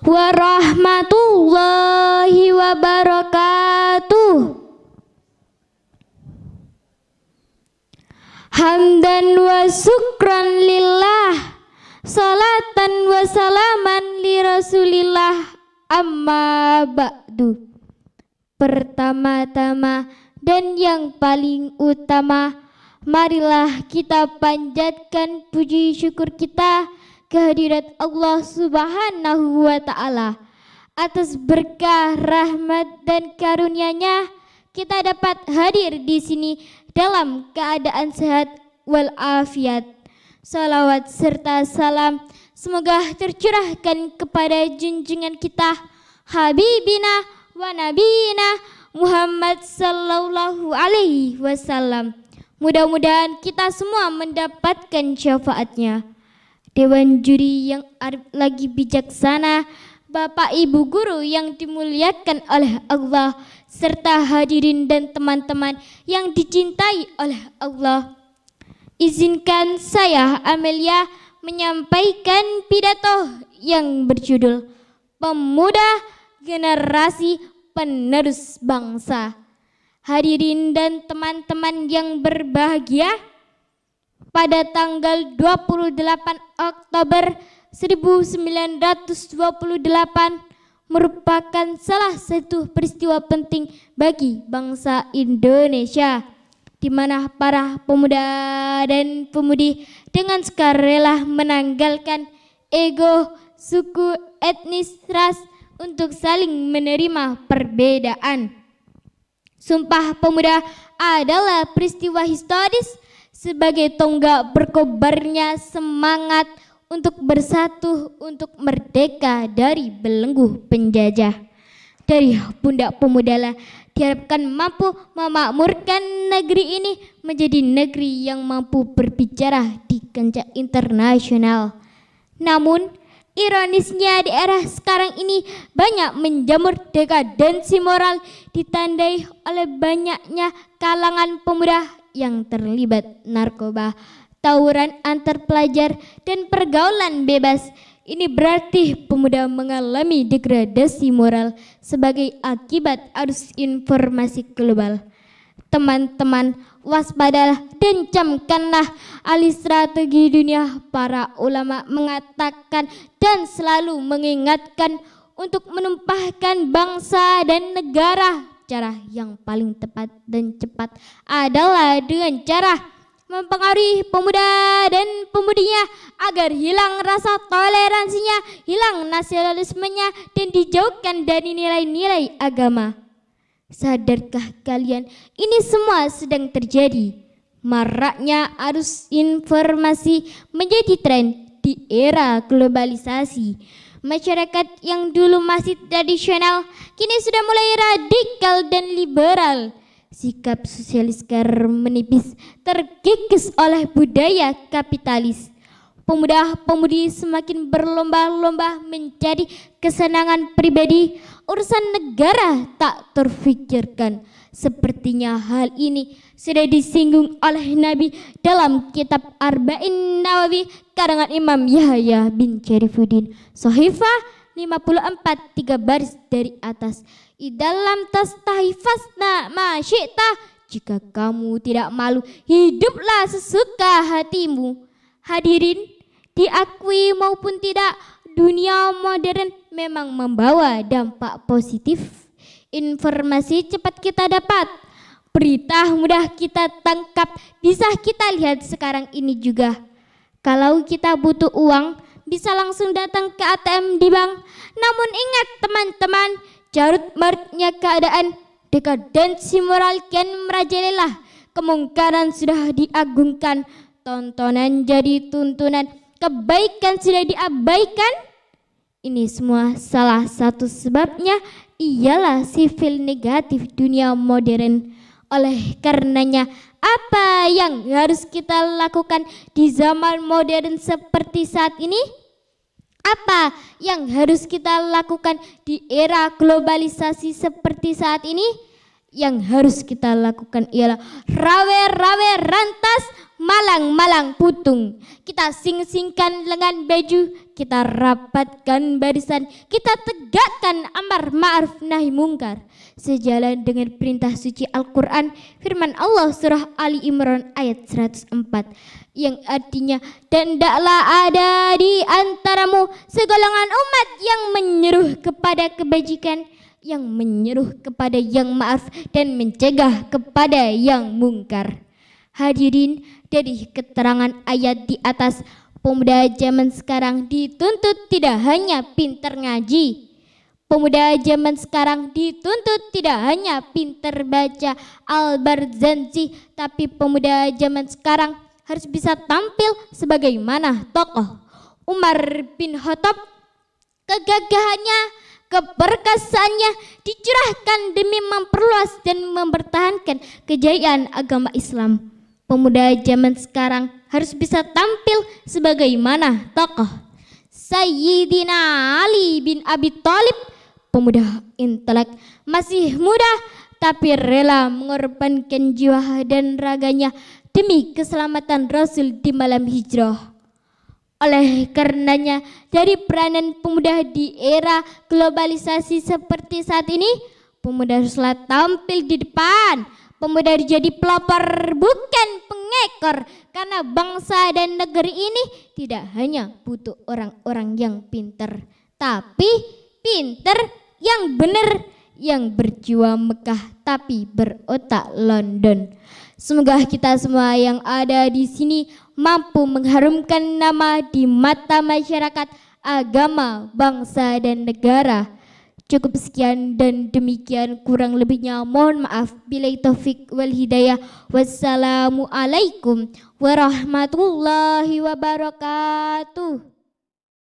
warahmatullahi wabarakatuh. Hamdan wa syukran lillah, salatan wa salaman li rasulillah, amma ba'du. Pertama-tama dan yang paling utama, marilah kita panjatkan puji syukur kita kehadirat Allah Subhanahu wa Ta'ala. Atas berkah, rahmat dan karunia-Nya kita dapat hadir di sini dalam keadaan sehat walafiat. Salawat serta salam semoga tercurahkan kepada junjungan kita Habibina wa Nabiyina Muhammad sallallahu alaihi wasallam. Mudah-mudahan kita semua mendapatkan syafaatnya. Dewan juri yang lagi bijaksana, Bapak Ibu guru yang dimuliakan oleh Allah, serta hadirin dan teman-teman yang dicintai oleh Allah. Izinkan saya Amelia menyampaikan pidato yang berjudul Pemuda Generasi Penerus Bangsa. Hadirin dan teman-teman yang berbahagia, pada tanggal 28 Oktober 1928 merupakan salah satu peristiwa penting bagi bangsa Indonesia, di mana para pemuda dan pemudi dengan sukarela menanggalkan ego, suku, etnis, ras untuk saling menerima perbedaan. Sumpah Pemuda adalah peristiwa historis sebagai tonggak berkobarnya semangat untuk bersatu untuk merdeka dari belenggu penjajah. Dari pundak pemudalah diharapkan mampu memakmurkan negeri ini menjadi negeri yang mampu berbicara di kancah internasional. Namun ironisnya di era sekarang ini banyak menjamur dekadensi moral ditandai oleh banyaknya kalangan pemuda yang terlibat narkoba, tawuran antar pelajar dan pergaulan bebas. Ini berarti pemuda mengalami degradasi moral sebagai akibat arus informasi global. Teman-teman, waspadalah dan camkanlah alih strategi dunia. Para ulama mengatakan dan selalu mengingatkan untuk menumpahkan bangsa dan negara. Cara yang paling tepat dan cepat adalah dengan cara mempengaruhi pemuda dan pemudinya agar hilang rasa toleransinya, hilang nasionalismenya, dan dijauhkan dari nilai-nilai agama. Sadarkah kalian, ini semua sedang terjadi? Maraknya arus informasi menjadi tren di era globalisasi. Masyarakat yang dulu masih tradisional kini sudah mulai radikal dan liberal. Sikap sosialis sekarang menipis, terkikis oleh budaya kapitalis. Pemuda-pemudi semakin berlomba-lomba mencari kesenangan pribadi, urusan negara tak terfikirkan. Sepertinya hal ini sudah disinggung oleh Nabi dalam kitab Arba'in Nawawi karangan Imam Yahya bin Syarifuddin, Shahifah 54 3 baris dari atas. Dalam tastahifasna masyita, jika kamu tidak malu, hiduplah sesuka hatimu. Hadirin, diakui maupun tidak, dunia modern memang membawa dampak positif. Informasi cepat kita dapat, berita mudah kita tangkap, bisa kita lihat sekarang ini juga. Kalau kita butuh uang, bisa langsung datang ke ATM di bank. Namun ingat teman-teman, carut marutnya keadaan, dekadensi moral kian merajalela, kemungkaran sudah diagungkan, tontonan jadi tuntunan, kebaikan sudah diabaikan. Ini semua salah satu sebabnya ialah sifil negatif dunia modern. Oleh karenanya, apa yang harus kita lakukan di zaman modern seperti saat ini? Apa yang harus kita lakukan di era globalisasi seperti saat ini? Yang harus kita lakukan ialah rawe-rawe rantas, malang-malang putung. Kita sing-singkan lengan baju, kita rapatkan barisan, kita tegakkan amar ma'ruf nahi mungkar. Sejalan dengan perintah suci Al-Quran, firman Allah surah Ali Imran ayat 104 yang artinya, dan tidaklah ada di antaramu segolongan umat yang menyeru kepada kebajikan, yang menyeru kepada yang maaf dan mencegah kepada yang mungkar. Hadirin, dari keterangan ayat di atas, pemuda zaman sekarang dituntut tidak hanya pintar ngaji. Pemuda zaman sekarang dituntut tidak hanya pintar baca Al-Barzanji, tapi pemuda zaman sekarang harus bisa tampil sebagaimana tokoh Umar bin Khattab. Kegagahannya, keperkasaannya dicurahkan demi memperluas dan mempertahankan kejayaan agama Islam. Pemuda zaman sekarang harus bisa tampil sebagaimana tokoh Sayyidina Ali bin Abi Thalib, pemuda intelek, masih muda tapi rela mengorbankan jiwa dan raganya demi keselamatan Rasul di malam hijrah. Oleh karenanya, dari peranan pemuda di era globalisasi seperti saat ini, pemuda haruslah tampil di depan. Pemuda harus jadi pelopor, bukan pengekor, karena bangsa dan negeri ini tidak hanya butuh orang-orang yang pintar, tapi pintar yang benar, yang berjiwa Mekah tapi berotak London. Semoga kita semua yang ada di sini mampu mengharumkan nama di mata masyarakat, agama, bangsa, dan negara. Cukup sekian dan demikian, kurang lebihnya mohon maaf. Billahi taufik wal hidayah. Wassalamualaikum warahmatullahi wabarakatuh.